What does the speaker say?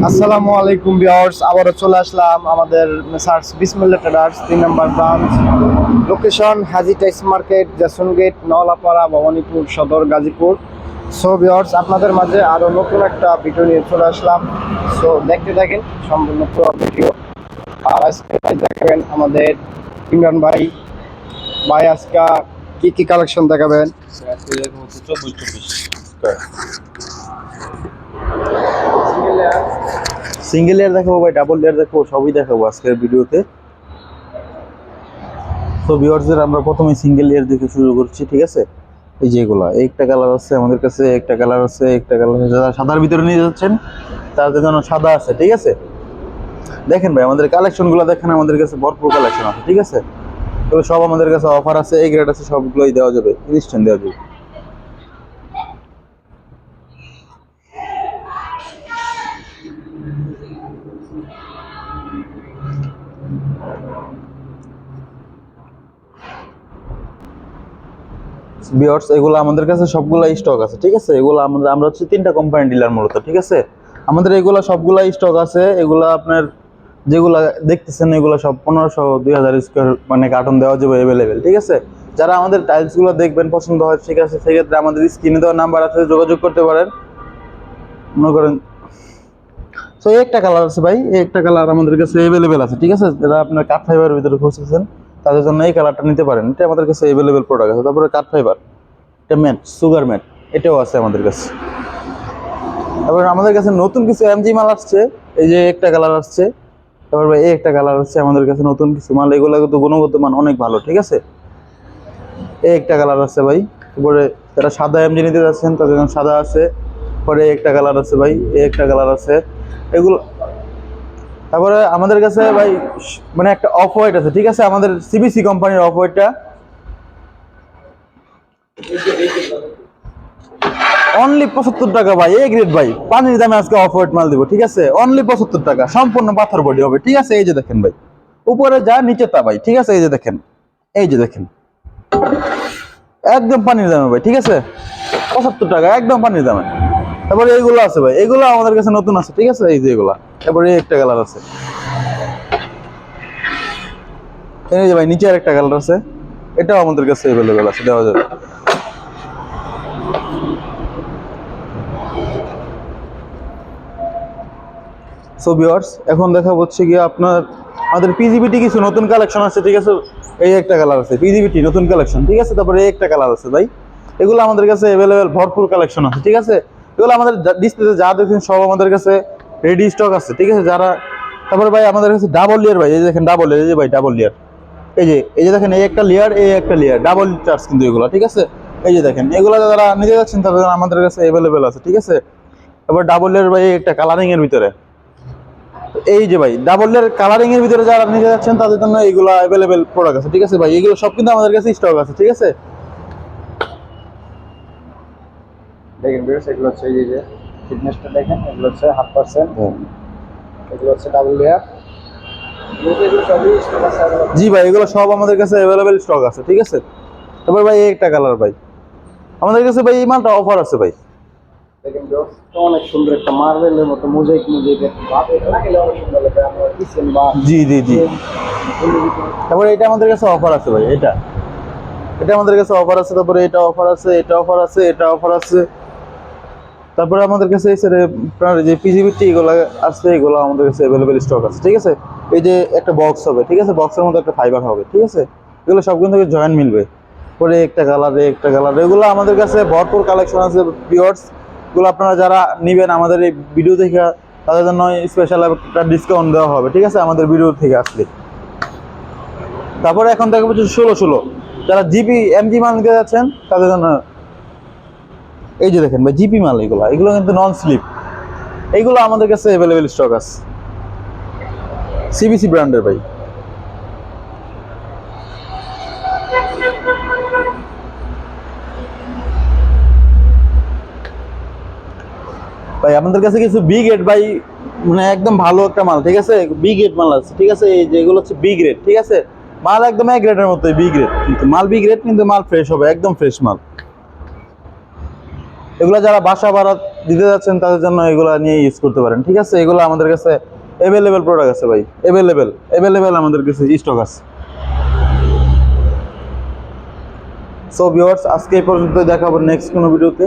আসসালামু আলাইকুম ভিউয়ার্স, আবারও চলে আসলাম আমাদের মেসার্স বিসমিল্লাহ ট্রেডার্স 3 নম্বর ব্রাঞ্চ, লোকেশন হাজি টাইস market, Jason gate, Naolapara, Bhabanipur সদর, গাজীপুর। সো ভিউয়ার্স, আপনাদের মাঝে আরও নতুন একটা ভিডিও নিয়ে চলে আসলাম। সো দেখতে থাকেন সম্পূর্ণ পুরো ভিডিও। আর আজকে দেখাবেন আমাদের ইমরান ভাই। ভাই আজকে কি কালেকশন দেখাবেন? সিঙ্গেল লেয়ার দেখাবো ভাই, ডাবল লেয়ার দেখাবো, সবই দেখাবো আজকের ভিডিওতে। তো ভিউয়ার্সদের আমরা প্রথমে সিঙ্গেল লেয়ার দেখে শুরু করছি, ঠিক আছে। এই যে এগুলা একটা কালার আছে আমাদের কাছে, একটা কালার আছে, একটা কালার আছে। যারা সাদার ভিতরে নিয়ে যাচ্ছেন তাদের জন্য সাদা আছে, ঠিক আছে। দেখেন ভাই, আমাদের কালেকশনগুলো দেখেন, আমাদের কাছে ভরপুর কালেকশন আছে, ঠিক আছে। এগুলো সব আমাদের কাছে অফার আছে, এই গ্রেড আছে, সবগুলোই দেওয়া যাবে, ইনস্ট্যান্ট দেওয়া যাবে। ভিউয়ার্স, এগুলো আমাদের কাছে সবগুলা স্টক আছে, ঠিক আছে। এগুলো আমরা হচ্ছে 3টা কোম্পানি ডিলার মূলত, ঠিক আছে। আমাদের এগুলা সবগুলা স্টক আছে। এগুলা আপনার যেগুলা দেখতেছেন এগুলো সব 1500 2000 স্কোয়ার মানে কার্টন দেওয়া যাবে অ্যাভেলেবেল, ঠিক আছে। যারা আমাদের টাইলসগুলো দেখবেন পছন্দ হয়, ঠিক আছে, সেক্ষেত্রে আমাদের স্ক্রিনে দেওয়া নাম্বার আছে, যোগাযোগ করতে পারেন। মনে করেন তো একটা কালার আছে ভাই, একটা কালার আমাদের কাছে অ্যাভেলেবেল আছে, ঠিক আছে। যারা আপনার কাঠ ফাইবারের ভিতরে খুঁজতেছেন তাদের জন্য এই কালারটা নিতে পারেন, এটা আমাদের কাছে অ্যাভেলেবেল প্রোডাক্ট আছে। তারপরে কাঠ ফাইবার, এটা ম্যাট, সুগার ম্যাট, এটাও আছে আমাদের কাছে। তারপর আমাদের কাছে নতুন কিছু এমজি মাল আসছে, এই যে একটা কালার আসছে। তারপর ভাই এই একটা কালার আসছে আমাদের কাছে নতুন কিছু মাল, এগুলো কিন্তু গুণগত মান অনেক ভালো, ঠিক আছে। এই একটা কালার আছে ভাই। তারপরে যারা সাদা এমজি নিতে যাচ্ছেন তাদের জন্য সাদা আছে। পরে একটা কালার আছে ভাই, এই একটা কালার আছে এগুলো। তারপরে আমাদের কাছে ভাই মানে একটা অফ হোয়াইট আছে, ঠিক আছে, আমাদের সিবিসি কোম্পানির অফ হোয়াইটটা অনলি 75 টাকা ভাই, এ গ্রেড ভাই, পানির দামে আজকে অফ হোয়াইট মাল দিব, ঠিক আছে। অনলি 75 টাকা, সম্পূর্ণ পাথর বডি হবে, ঠিক আছে। এই যে দেখেন ভাই, উপরে যা নিচে তা ভাই, ঠিক আছে। এই যে দেখেন, এই যে দেখেন, একদম পানির দামে ভাই, ঠিক আছে। 75 টাকা একদম পানির দামে। তারপরে এইগুলো আছে ভাই, এগুলো আমাদের কাছে নতুন আছে, ঠিক আছে। এই যে এগুলা, তারপরে একটা কালার আছে, এই যে ভাই নিচে আর একটা কালার আছে, এটাও আমাদের কাছে অ্যাভেলেবেল আছে, দেওয়া যাবে। সো ভিউয়ার্স, এখন দেখা হচ্ছে কি আপনার আমাদের পিজিবিটি কিছু নতুন কালেকশন আছে, ঠিক আছে। এই একটা কালার আছে পিজিবিটি নতুন কালেকশন, ঠিক আছে। তারপরে এই একটা কালার আছে ভাই, এগুলো আমাদের কাছে অ্যাভেলেবেল ভরপুর কালেকশন আছে, ঠিক আছে। এগুলো আমাদের ডিসপ্লেতে যা দেখছেন সব আমাদের কাছে রেডি স্টক আছে, ঠিক আছে। যারা তারপরে ভাই আমাদের কাছে ডাবল লেয়ার ভাই, এই যে দেখেন ডাবল লেয়ার, এই যে ভাই ডাবল লেয়ার, এই যে দেখেন, এই একটা লেয়ার, এই একটা লেয়ার, ডাবল চার্জ কিন্তু এগুলো, ঠিক আছে। এই যে দেখেন, এগুলো যারা নিতে যাচ্ছেন তাদের আমাদের কাছে অ্যাভেলেবেল আছে, ঠিক আছে। তারপর ডাবল লেয়ার ভাই একটা কালারিং এর ভিতরে, এই যে ভাই ডাবল লেয়ার কালারিং এর ভিতরে যারা নিতে যাচ্ছেন তাদের জন্য এইগুলো अवेलेबल প্রোডাক্ট আছে, ঠিক আছে ভাই। এগুলো সব কিন্তু আমাদের কাছে স্টক আছে, ঠিক আছে। দেখেন ভিউয়ার্স, এগুলো হচ্ছে এই যে ফিটনেসটা দেখেন, এগুলো হচ্ছে 1/2%, এগুলো হচ্ছে ডাবল লেয়ার। এগুলো সবই স্টক আছে available। জি ভাই, এগুলো সব আমাদের কাছে अवेलेबल স্টক আছে, ঠিক আছে। তারপর ভাই এই একটা কালার ভাই, আমাদের কাছে ভাই এই মালটা অফার আছে ভাই। দেখেন ভিউয়ার্স, অনেক সুন্দর একটা মার্বেলের মতো মোজাইক ভাব, এটা লাগলে অনেক সুন্দর লাগে। আমরা কিচেন বা জি জি জি। তারপরে এটা আমাদের কাছে অফার আছে ভাই, এটা এটা আমাদের কাছে অফার আছে। তারপরে এটা অফার আছে, এটা অফার আছে, এটা অফার আছে। তারপরে আমাদের কাছে এই স্যার আপনার যে পিজিবিটি এগুলো আছে, এগুলো আমাদের কাছে अवेलेबल স্টক আছে, ঠিক আছে। এই যে একটা বক্স হবে, ঠিক আছে, বক্সের মধ্যে একটা ফাইবার হবে, ঠিক আছে। এগুলো সব কিন্তু জয়েন্ট মিলবে। পরে একটা কালার, একটা কালার, এগুলো আমাদের কাছে ভরপুর কালেকশন আছে ভিউয়ার্স। এগুলো আপনারা যারা নেবেন আমাদের এই ভিডিও থেকে তাদের জন্য স্পেশাল একটা ডিসকাউন্ট দেওয়া হবে, ঠিক আছে, আমাদের ভিডিও থেকে আসলে। তারপরে এখন দেখা যাচ্ছে 16 যারা জিপি এমজি মাল নিতে যাচ্ছেন তাদের জন্য এই যে দেখেন ভাই জিপি মাল, এগুলো এগুলো কিন্তু নন স্লিপ, এইগুলো আমাদের কাছে अवेलेबल স্টক আছে, সিবিসি ব্র্যান্ডের ভাই। ভাই আমাদের কাছে কিছু বি গ্রেড ভাই, মানে একদম ভালো একটা মাল, ঠিক আছে, বি গ্রেড মাল আছে, ঠিক আছে। এই যেগুলো হচ্ছে বি গ্রেড, ঠিক আছে। মাল একদম এ গ্রেডের মতোই বি গ্রেড, কিন্তু মাল বি গ্রেড, কিন্তু মাল ফ্রেশ হবে, একদম ফ্রেশ মাল। এগুলো যারা বাসা ভাড়া দিতে যাচ্ছেন তাদের জন্য এগুলো নিয়ে ইউজ করতে পারেন, ঠিক আছে। এগুলো আমাদের কাছে অ্যাভেলেবেল প্রোডাক্ট আছে ভাই, অ্যাভেলেবেল আমাদের কাছে স্টক আছে। সো ভিউয়ার্স, আজকে এই পর্যন্ত, দেখাবো নেক্সট কোনো ভিডিওতে।